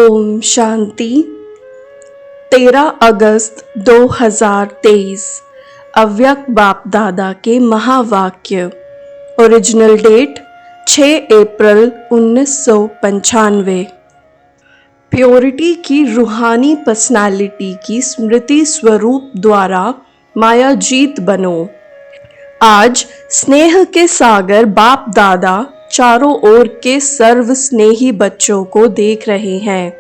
ओम शांति। 13 अगस्त 2023 अव्यक्त बाप दादा के महावाक्य। ओरिजिनल डेट 6 अप्रैल 1995। प्योरिटी की रूहानी पर्सनालिटी की स्मृति स्वरूप द्वारा माया जीत बनो। आज स्नेह के सागर बाप दादा चारों ओर के सर्व स्नेही बच्चों को देख रहे हैं।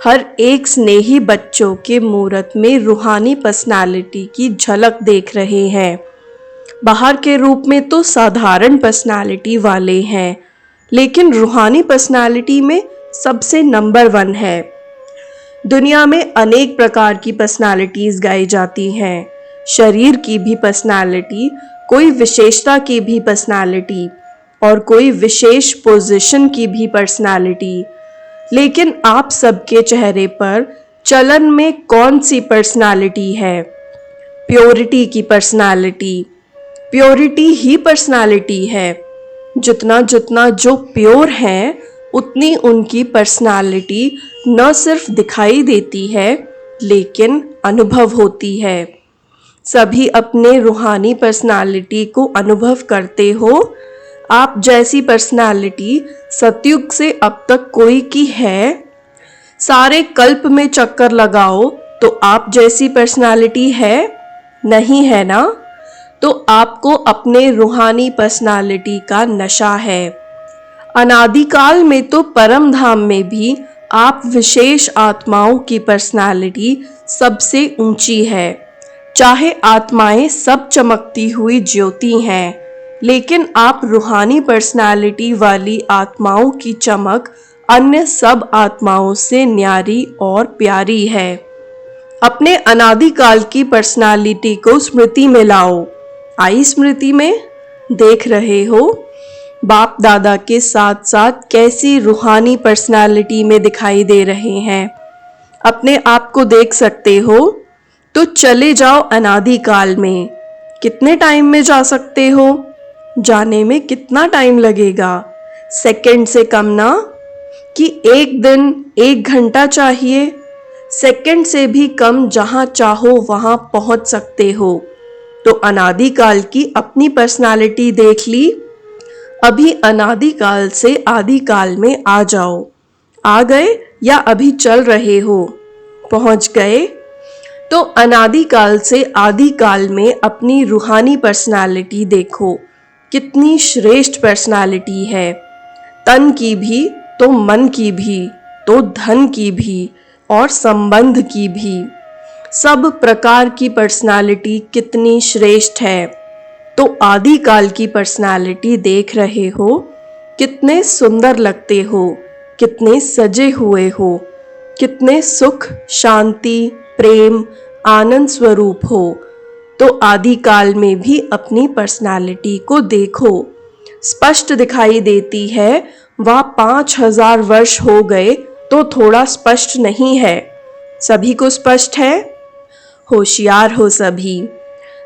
हर एक स्नेही बच्चों के मूरत में रूहानी पर्सनालिटी की झलक देख रहे हैं। बाहर के रूप में तो साधारण पर्सनालिटी वाले हैं, लेकिन रूहानी पर्सनालिटी में सबसे नंबर 1 है। दुनिया में अनेक प्रकार की पर्सनालिटीज गाई जाती हैं। शरीर की भी पर्सनालिटी, कोई विशेषता की भी पर्सनालिटी और कोई विशेष पोजीशन की भी पर्सनालिटी। लेकिन आप सबके चेहरे पर चलन में कौन सी पर्सनालिटी है? प्योरिटी की पर्सनालिटी। प्योरिटी ही पर्सनालिटी है। जितना जितना जो प्योर हैं, उतनी उनकी पर्सनालिटी न सिर्फ दिखाई देती है, लेकिन अनुभव होती है। सभी अपने रूहानी पर्सनालिटी को अनुभव करते हो। आप जैसी पर्सनालिटी सतयुग से अब तक कोई की है? सारे कल्प में चक्कर लगाओ तो आप जैसी पर्सनालिटी है? नहीं है ना? तो आपको अपने रूहानी पर्सनालिटी का नशा है। अनादिकाल में तो परम धाम में भी आप विशेष आत्माओं की पर्सनालिटी सबसे ऊंची है। चाहे आत्माएं सब चमकती हुई ज्योति हैं, लेकिन आप रूहानी पर्सनालिटी वाली आत्माओं की चमक अन्य सब आत्माओं से न्यारी और प्यारी है। अपने अनादिकाल की पर्सनालिटी को स्मृति में लाओ। आई स्मृति में? देख रहे हो बाप दादा के साथ साथ कैसी रूहानी पर्सनालिटी में दिखाई दे रहे हैं। अपने आप को देख सकते हो तो चले जाओ अनादिकाल में। कितने टाइम में जा सकते हो? जाने में कितना टाइम लगेगा? सेकंड से कम ना? कि एक दिन 1 घंटा चाहिए? सेकंड से भी कम, जहां चाहो वहां पहुंच सकते हो। तो अनादिकाल की अपनी पर्सनालिटी देख ली। अभी अनादिकाल से आदिकाल में आ जाओ। आ गए या अभी चल रहे हो? पहुंच गए? तो अनादिकाल से आदिकाल में अपनी रूहानी पर्सनालिटी देखो, कितनी श्रेष्ठ पर्सनालिटी है। तन की भी तो मन की भी तो धन की भी और संबंध की भी, सब प्रकार की पर्सनालिटी कितनी श्रेष्ठ है। तो आदिकाल की पर्सनालिटी देख रहे हो, कितने सुंदर लगते हो, कितने सजे हुए हो, कितने सुख, शांति, प्रेम, आनंद स्वरूप हो। तो आदिकाल में भी अपनी पर्सनालिटी को देखो, स्पष्ट दिखाई देती है। वह 5000 वर्ष हो गए तो थोड़ा स्पष्ट नहीं है, सभी को स्पष्ट है। होशियार हो सभी।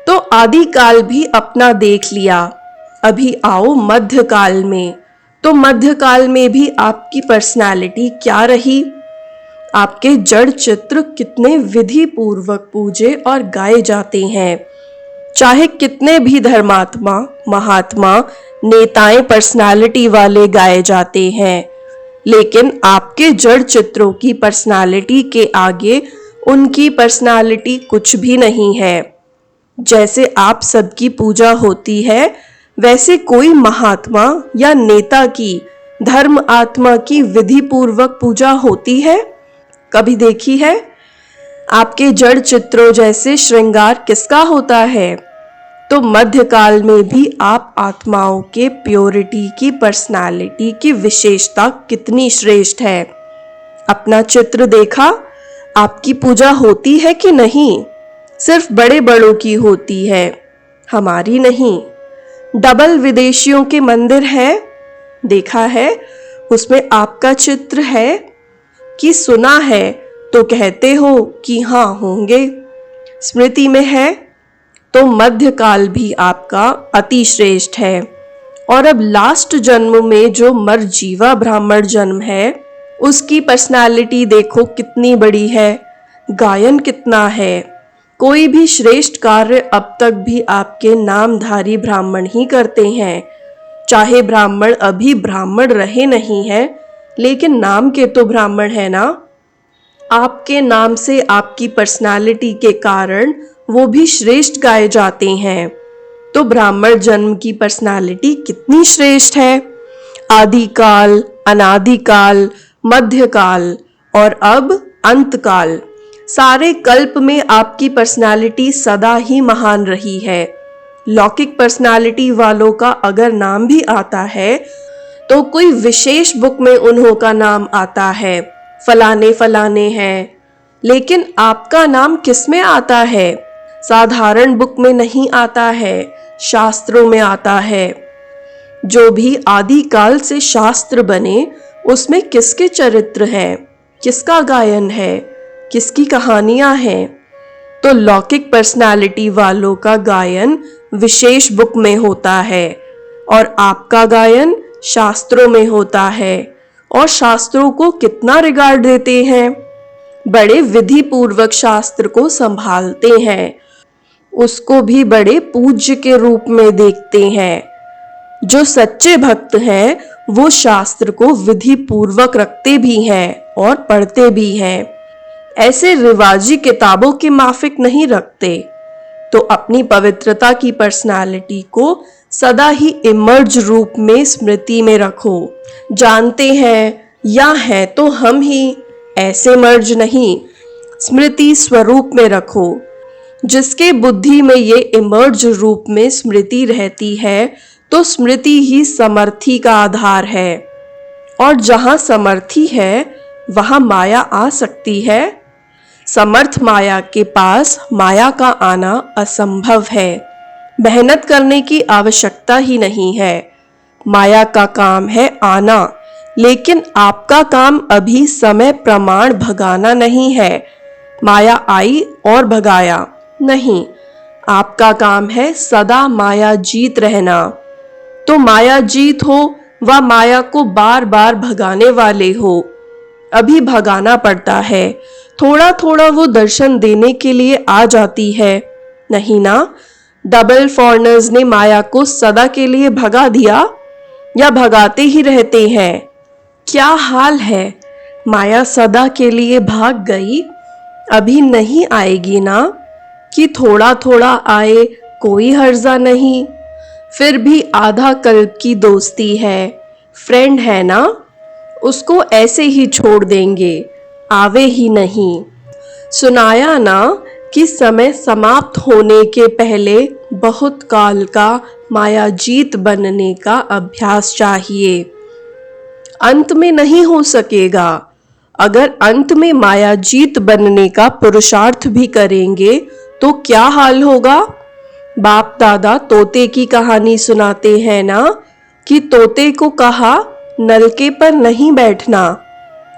तो आदिकाल भी अपना देख लिया। अभी आओ मध्यकाल में। तो मध्यकाल में भी आपकी पर्सनालिटी क्या रही? आपके जड़ चित्र कितने विधि पूर्वक पूजे और गाए जाते हैं। चाहे कितने भी धर्मात्मा, महात्मा, नेताएं पर्सनालिटी वाले गाए जाते हैं, लेकिन आपके जड़ चित्रों की पर्सनालिटी के आगे उनकी पर्सनालिटी कुछ भी नहीं है। जैसे आप सबकी पूजा होती है, वैसे कोई महात्मा या नेता की, धर्म आत्मा की विधि पूर्वक पूजा होती है? कभी देखी है? आपके जड़ चित्रों जैसे श्रृंगार किसका होता है? तो मध्यकाल में भी आप आत्माओं के प्योरिटी की पर्सनालिटी की विशेषता कितनी श्रेष्ठ है। अपना चित्र देखा? आपकी पूजा होती है कि नहीं? सिर्फ बड़े बड़ों की होती है, हमारी नहीं। डबल विदेशियों के मंदिर है, देखा है? उसमें आपका चित्र है कि सुना है तो कहते हो कि हाँ होंगे। स्मृति में है तो मध्यकाल भी आपका अति श्रेष्ठ है। और अब लास्ट जन्म में जो मरजीवा ब्राह्मण जन्म है, उसकी पर्सनालिटी देखो कितनी बड़ी है, गायन कितना है। कोई भी श्रेष्ठ कार्य अब तक भी आपके नामधारी ब्राह्मण ही करते हैं। चाहे ब्राह्मण अभी ब्राह्मण रहे नहीं हैं, लेकिन नाम के तो ब्राह्मण है ना। आपके नाम से, आपकी पर्सनालिटी के कारण वो भी श्रेष्ठ गाए जाते हैं। तो ब्राह्मण जन्म की पर्सनालिटी कितनी श्रेष्ठ है। आदिकाल, अनादिकाल, मध्यकाल और अब अंतकाल, सारे कल्प में आपकी पर्सनालिटी सदा ही महान रही है। लौकिक पर्सनालिटी वालों का अगर नाम भी आता है तो कोई विशेष बुक में उन्हों का नाम आता है, फलाने फलाने हैं। लेकिन आपका नाम किसमें आता है? साधारण बुक में नहीं आता है, शास्त्रों में आता है। जो भी आदिकाल से शास्त्र बने उसमें किसके चरित्र हैं, किसका गायन है, किसकी कहानियां हैं। तो लौकिक पर्सनालिटी वालों का गायन विशेष बुक में होता है और आपका गायन शास्त्रों में होता है। और शास्त्रों को कितना रिगार्ड देते हैं, बड़े विधि पूर्वक शास्त्र को संभालते हैं, उसको भी बड़े पूज्य के रूप में देखते हैं। जो सच्चे भक्त हैं वो शास्त्र को विधि पूर्वक रखते भी हैं और पढ़ते भी हैं, ऐसे रिवाजी किताबों के माफिक नहीं रखते। तो अपनी पवित्रता की पर्सनालिटी को सदा ही इमर्ज रूप में स्मृति में रखो। जानते हैं या है तो हम ही, ऐसे मर्ज नहीं, स्मृति स्वरूप में रखो। जिसके बुद्धि में ये इमर्ज रूप में स्मृति रहती है तो स्मृति ही समर्थी का आधार है। और जहाँ समर्थी है वहाँ माया आ सकती है। समर्थ माया के पास माया का आना असंभव है। मेहनत करने की आवश्यकता ही नहीं है। माया का काम है आना, लेकिन आपका काम अभी समय प्रमाण भगाना नहीं है। माया आई और भगाया नहीं, आपका काम है सदा माया जीत रहना। तो माया जीत हो व माया को बार बार भगाने वाले हो, अभी भगाना पड़ता है। थोड़ा थोड़ा वो दर्शन देने के लिए आ जाती है, नहीं ना। डबल फॉरनर्स ने माया को सदा के लिए भगा दिया या भगाते ही रहते हैं? क्या हाल है, माया सदा के लिए भाग गई, अभी नहीं आएगी ना। कि थोड़ा थोड़ा आए, कोई हर्जा नहीं। फिर भी आधा कल्प की दोस्ती है, फ्रेंड है ना, उसको ऐसे ही छोड़ देंगे, आवे ही नहीं। सुनाया ना कि समय समाप्त होने के पहले बहुत काल का मायाजीत बनने का अभ्यास चाहिए। अंत में नहीं हो सकेगा। अगर अंत में मायाजीत बनने का पुरुषार्थ भी करेंगे तो क्या हाल होगा। बाप दादा तोते की कहानी सुनाते हैं ना कि तोते को कहा नलके पर नहीं बैठना,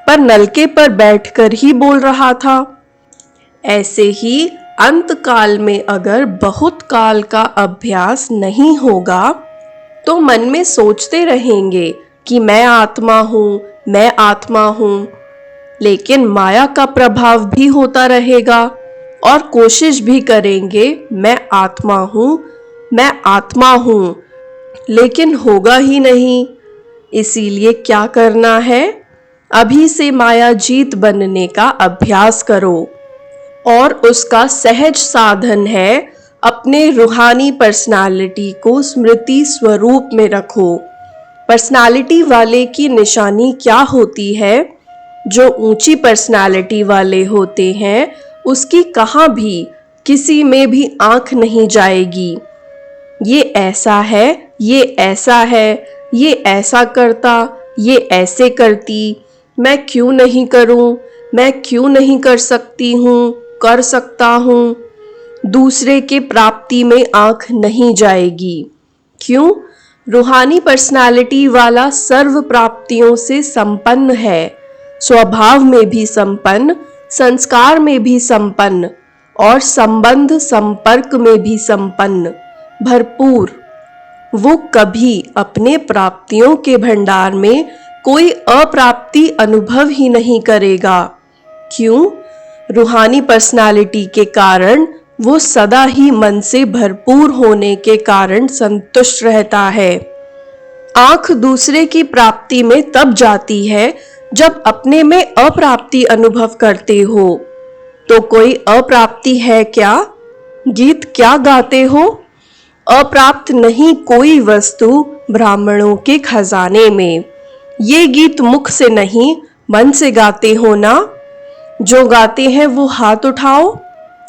पर नलके पर बैठकर ही बोल रहा था। ऐसे ही अंत काल में अगर बहुत काल का अभ्यास नहीं होगा तो मन में सोचते रहेंगे कि मैं आत्मा हूँ, मैं आत्मा हूँ, लेकिन माया का प्रभाव भी होता रहेगा और कोशिश भी करेंगे मैं आत्मा हूँ, मैं आत्मा हूँ, लेकिन होगा ही नहीं। इसीलिए क्या करना है, अभी से माया जीत बनने का अभ्यास करो। और उसका सहज साधन है अपने रूहानी पर्सनालिटी को स्मृति स्वरूप में रखो। पर्सनालिटी वाले की निशानी क्या होती है? जो ऊंची पर्सनालिटी वाले होते हैं उसकी कहाँ भी किसी में भी आंख नहीं जाएगी। ये ऐसा है, ये ऐसा है, ये ऐसा करता, ये ऐसे करती, मैं क्यों नहीं करूं, मैं क्यों नहीं कर सकती हूँ, कर सकता हूँ। दूसरे के प्राप्ति में आंख नहीं जाएगी। क्यों? रूहानी पर्सनालिटी वाला सर्व प्राप्तियों से संपन्न है, स्वभाव में भी संपन्न, संस्कार में भी संपन्न और संबंध संपर्क में भी संपन्न, भरपूर। वो कभी अपने प्राप्तियों के भंडार में कोई अप्राप्ति अनुभव ही नहीं करेगा। क्यों? रूहानी पर्सनालिटी के कारण वो सदा ही मन से भरपूर होने के कारण संतुष्ट रहता है। आंख दूसरे की प्राप्ति में तब जाती है जब अपने में अप्राप्ति अनुभव करते हो। तो कोई अप्राप्ति है क्या? गीत क्या गाते हो? अप्राप्त नहीं कोई वस्तु ब्राह्मणों के खजाने में। ये गीत मुख से नहीं मन से गाते हो ना? जो गाते हैं वो हाथ उठाओ।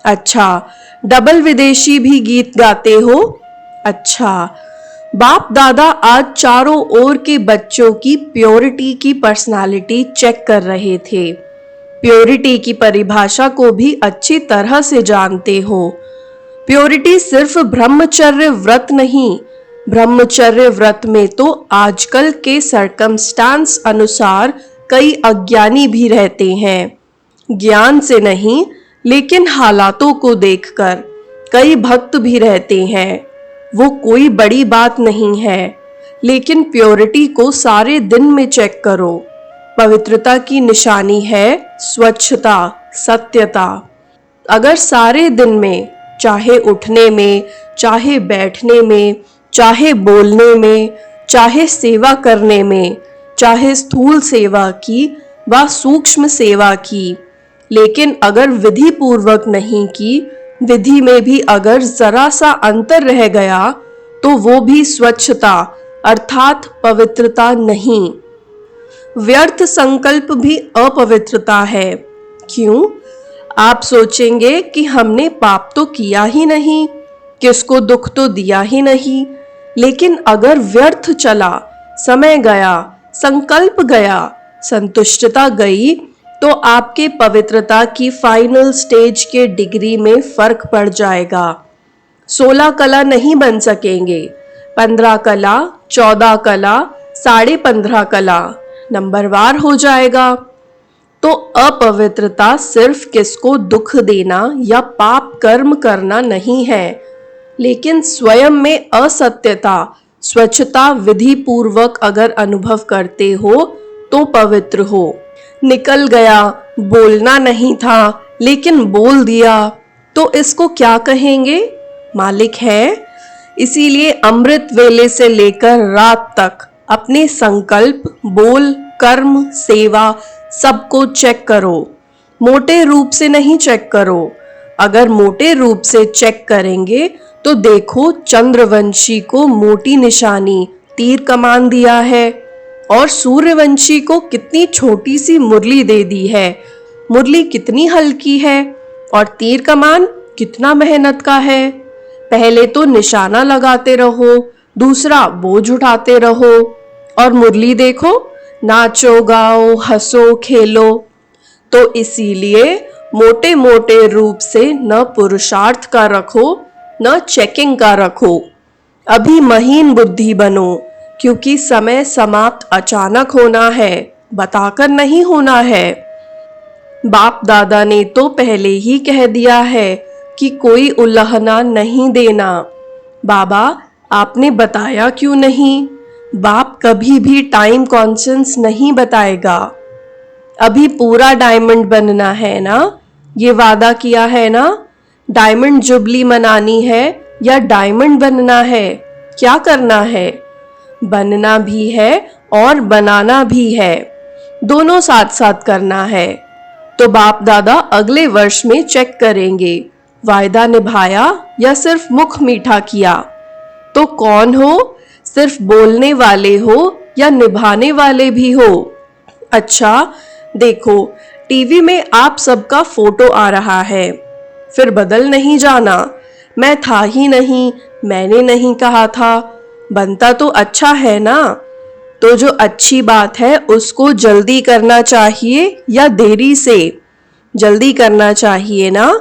अच्छा, डबल विदेशी भी गीत गाते हो? अच्छा, बाप दादा आज चारों ओर के बच्चों की प्योरिटी की पर्सनालिटी चेक कर रहे थे। प्योरिटी की परिभाषा को भी अच्छी तरह से जानते हो। प्योरिटी सिर्फ ब्रह्मचर्य व्रत नहीं, ब्रह्मचर्य व्रत में तो आजकल के सर्कमस्टांस अनुसार कई अज्ञानी भी रहते हैं। ज्ञान से नहीं लेकिन हालातों को देखकर कई भक्त भी रहते हैं। वो कोई बड़ी बात नहीं है, लेकिन प्योरिटी को सारे दिन में चेक करो। पवित्रता की निशानी है स्वच्छता, सत्यता। अगर सारे दिन में, चाहे उठने में, चाहे बैठने में, चाहे बोलने में, चाहे सेवा करने में, चाहे स्थूल सेवा की व सूक्ष्म सेवा की, लेकिन अगर विधि पूर्वक नहीं की, विधि में भी अगर जरा सा अंतर रह गया तो वो भी स्वच्छता अर्थात पवित्रता नहीं। व्यर्थ संकल्प भी अपवित्रता है। क्यों? आप सोचेंगे कि हमने पाप तो किया ही नहीं, किसको दुख तो दिया ही नहीं, लेकिन अगर व्यर्थ चला, समय गया, संकल्प गया, संतुष्टता गई, तो आपके पवित्रता की फाइनल स्टेज के डिग्री में फर्क पड़ जाएगा। 16 कला नहीं बन सकेंगे, 15 कला, 14 कला, 15.5 कला, नंबरवार हो जाएगा। तो अपवित्रता सिर्फ किसको दुख देना या पाप कर्म करना नहीं है, लेकिन स्वयं में असत्यता, स्वच्छता विधि पूर्वक अगर अनुभव करते हो तो पवित्र हो। निकल गया, बोलना नहीं था लेकिन बोल दिया, तो इसको क्या कहेंगे? मालिक है। इसीलिए अमृत वेले से लेकर रात तक अपने संकल्प, बोल, कर्म, सेवा सबको चेक करो। मोटे रूप से नहीं चेक करो। अगर मोटे रूप से चेक करेंगे तो देखो चंद्रवंशी को मोटी निशानी तीर कमान दिया है और सूर्यवंशी को कितनी छोटी सी मुरली दे दी है। मुरली कितनी हल्की है और तीर कमान कितना मेहनत का है। पहले तो निशाना लगाते रहो, दूसरा बोझ उठाते रहो, और मुरली देखो, नाचो, गाओ, हंसो, खेलो। तो इसीलिए मोटे मोटे रूप से न पुरुषार्थ का रखो, न चेकिंग का रखो। अभी महीन बुद्धि बनो, क्योंकि समय समाप्त अचानक होना है, बताकर नहीं होना है। बाप दादा ने तो पहले ही कह दिया है कि कोई उल्लंघना नहीं देना। बाबा, आपने बताया क्यों नहीं? बाप कभी भी टाइम कॉन्शियस नहीं बताएगा। अभी पूरा डायमंड बनना है ना, ये वादा किया है ना। डायमंड जुबली मनानी है या डायमंड बनना है? क्या करना है? बनना भी है और बनाना भी है, दोनों साथ साथ करना है। तो बाप दादा अगले वर्ष में चेक करेंगे, वायदा निभाया या सिर्फ मुख मीठा किया। तो कौन हो? सिर्फ बोलने वाले हो या निभाने वाले भी हो? अच्छा देखो, टीवी में आप सबका फोटो आ रहा है, फिर बदल नहीं जाना। मैं था ही नहीं, मैंने नहीं कहा था। बनता तो अच्छा है ना। तो जो अच्छी बात है उसको जल्दी करना चाहिए या देरी से? जल्दी करना चाहिए ना।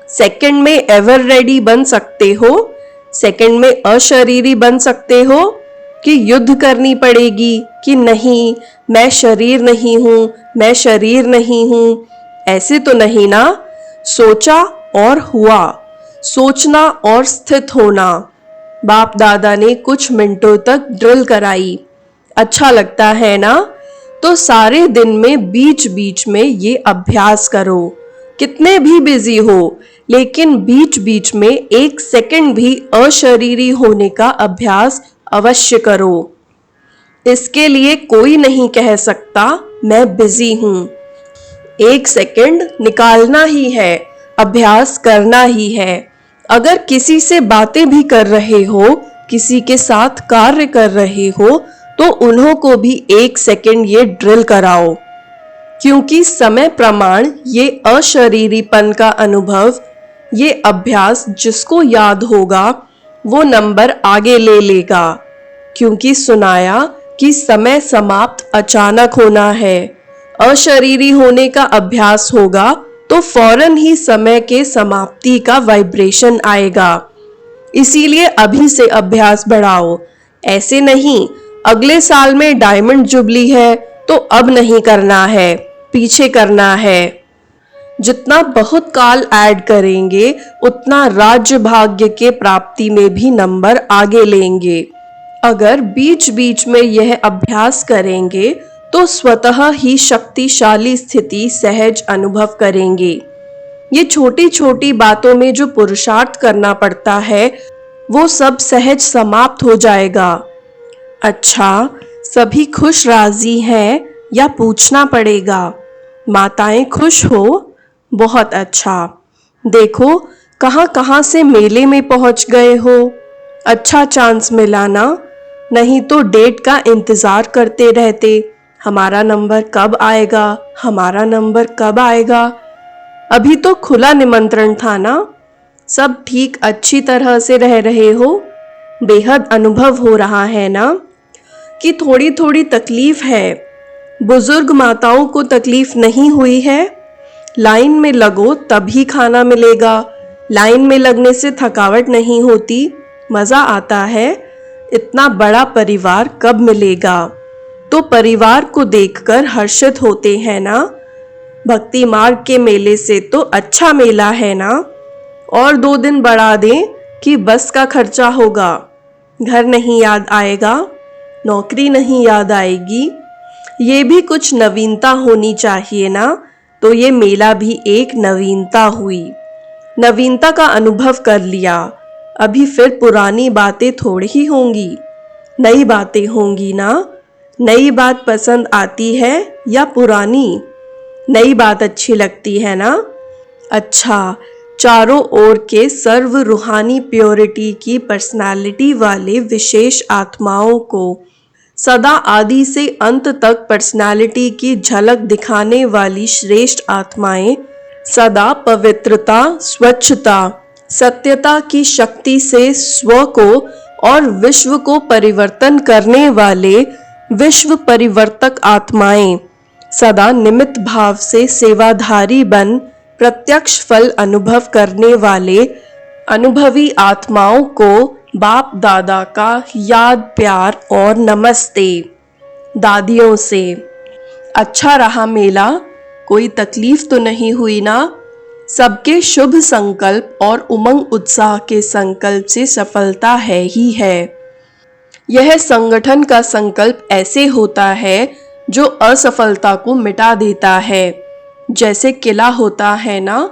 सेकंड में एवर रेडी बन सकते हो, सेकंड में अशरीरी बन सकते हो कि युद्ध करनी पड़ेगी कि नहीं, मैं शरीर नहीं हूं, मैं शरीर नहीं हूं। ऐसे तो नहीं ना। सोचा और हुआ, सोचना और स्थित होना। बाप दादा ने कुछ मिनटों तक ड्रिल कराई। अच्छा लगता है ना? तो सारे दिन में बीच बीच में ये अभ्यास करो। कितने भी बिजी हो, लेकिन बीच बीच में 1 सेकंड भी अशरीरी होने का अभ्यास अवश्य करो। इसके लिए कोई नहीं कह सकता मैं बिजी हूँ। 1 सेकंड निकालना ही है, अभ्यास करना ही है। अगर किसी से बातें भी कर रहे हो, किसी के साथ कार्य कर रहे हो, तो उन्हों को भी 1 सेकंड ये ड्रिल कराओ, क्योंकि समय प्रमाण ये अशरीरीपन का अनुभव, ये अभ्यास जिसको याद होगा वो नंबर आगे ले लेगा। क्योंकि सुनाया कि समय समाप्त अचानक होना है। अशरीरी होने का अभ्यास होगा तो फौरन ही समय के समाप्ति का वाइब्रेशन आएगा। इसीलिए अभी से अभ्यास बढ़ाओ। ऐसे नहीं अगले साल में डायमंड जुबली है तो अब नहीं करना है, पीछे करना है। जितना बहुत काल ऐड करेंगे उतना राज्य भाग्य के प्राप्ति में भी नंबर आगे लेंगे। अगर बीच बीच में यह अभ्यास करेंगे तो स्वतः ही शक्तिशाली स्थिति सहज अनुभव करेंगे। ये छोटी छोटी बातों में जो पुरुषार्थ करना पड़ता है वो सब सहज समाप्त हो जाएगा। अच्छा, सभी खुश राजी हैं या पूछना पड़ेगा? माताएं खुश हो? बहुत अच्छा। देखो कहाँ कहाँ से मेले में पहुंच गए हो। अच्छा चांस मिला ना, नहीं तो डेट का इंतजार करते रहते, हमारा नंबर कब आएगा, हमारा नंबर कब आएगा। अभी तो खुला निमंत्रण था ना। सब ठीक अच्छी तरह से रह रहे हो? बेहद अनुभव हो रहा है ना कि थोड़ी थोड़ी तकलीफ है। बुजुर्ग माताओं को तकलीफ नहीं हुई है? लाइन में लगो तभी खाना मिलेगा। लाइन में लगने से थकावट नहीं होती, मजा आता है। इतना बड़ा परिवार कब मिलेगा? तो परिवार को देखकर हर्षित होते हैं ना। भक्ति मार्ग के मेले से तो अच्छा मेला है ना। और 2 दिन बढ़ा दें कि बस का खर्चा होगा। घर नहीं याद आएगा, नौकरी नहीं याद आएगी। ये भी कुछ नवीनता होनी चाहिए ना। तो ये मेला भी एक नवीनता हुई। नवीनता का अनुभव कर लिया, अभी फिर पुरानी बातें थोड़ी ही होंगी, नई बातें होंगी ना। नई बात पसंद आती है या पुरानी? नई बात अच्छी लगती है ना। अच्छा, चारों ओर के सर्व रूहानी प्योरिटी की पर्सनालिटी वाले विशेष आत्माओं को, सदा आदि से अंत तक पर्सनालिटी की झलक दिखाने वाली श्रेष्ठ आत्माएं, सदा पवित्रता, स्वच्छता, सत्यता की शक्ति से स्व को और विश्व को परिवर्तन करने वाले विश्व परिवर्तक आत्माएं, सदा निमित्त भाव से सेवाधारी बन प्रत्यक्ष फल अनुभव करने वाले अनुभवी आत्माओं को बाप दादा का याद प्यार और नमस्ते। दादियों से, अच्छा रहा मेला, कोई तकलीफ तो नहीं हुई ना। सबके शुभ संकल्प और उमंग उत्साह के संकल्प से सफलता है ही है। यह संगठन का संकल्प ऐसे होता है जो असफलता को मिटा देता है। जैसे किला होता है ना,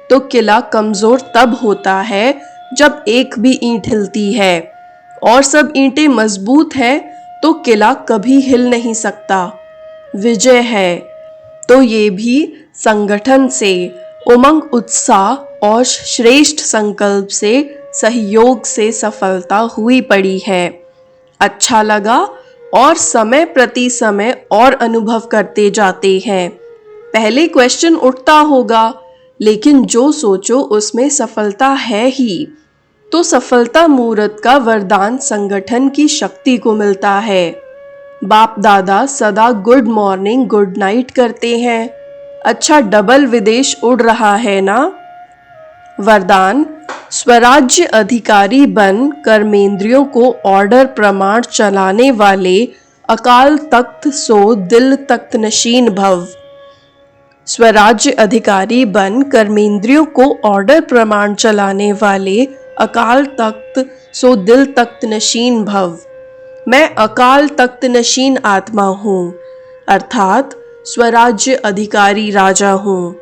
तो किला कमजोर तब होता है जब एक भी ईंट हिलती है, और सब ईंटें मजबूत है तो किला कभी हिल नहीं सकता। विजय है। तो ये भी संगठन से, उमंग उत्साह और श्रेष्ठ संकल्प से, सहयोग से सफलता हुई पड़ी है। अच्छा लगा और समय प्रति समय और अनुभव करते जाते हैं। पहले क्वेश्चन उठता होगा, लेकिन जो सोचो उसमें सफलता है ही। तो सफलता मुहूर्त का वरदान संगठन की शक्ति को मिलता है। बाप दादा सदा गुड मॉर्निंग गुड नाइट करते हैं। अच्छा, डबल विदेश उड़ रहा है ना। वरदान, स्वराज्य अधिकारी बन कर्मेंद्रियों को ऑर्डर प्रमाण चलाने वाले अकाल तख्त सो दिल तख्त नशीन भव। स्वराज्य अधिकारी बन कर्मेंद्रियों को ऑर्डर प्रमाण चलाने वाले अकाल तख्त सो दिल तख्त नशीन भव। मैं अकाल तख्त नशीन आत्मा हूँ। अर्थात स्वराज्य अधिकारी राजा हूँ।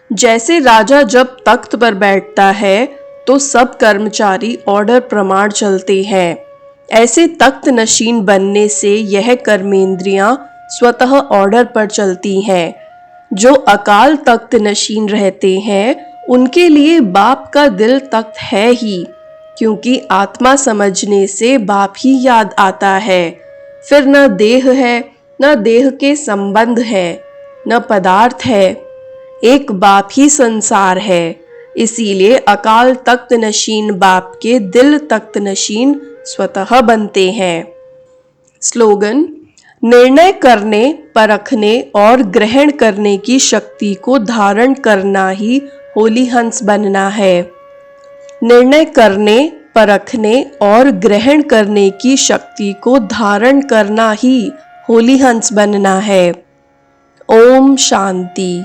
जैसे राजा जब तख्त पर बैठता है तो सब कर्मचारी ऑर्डर प्रमाण चलते हैं, ऐसे तख्त नशीन बनने से यह कर्मेंद्रियां स्वतः ऑर्डर पर चलती हैं। जो अकाल तख्त नशीन रहते हैं उनके लिए बाप का दिल तख्त है ही, क्योंकि आत्मा समझने से बाप ही याद आता है। फिर न देह है, न देह के संबंध है, न पदार्थ है, एक बाप ही संसार है। इसीलिए अकाल तख्त नशीन बाप के दिल तख्त नशीन स्वतः बनते हैं। स्लोगन: निर्णय करने, परखने और ग्रहण करने की शक्ति को धारण करना ही होली हंस बनना है। निर्णय करने, परखने और ग्रहण करने की शक्ति को धारण करना ही होली हंस बनना है। ओम शांति।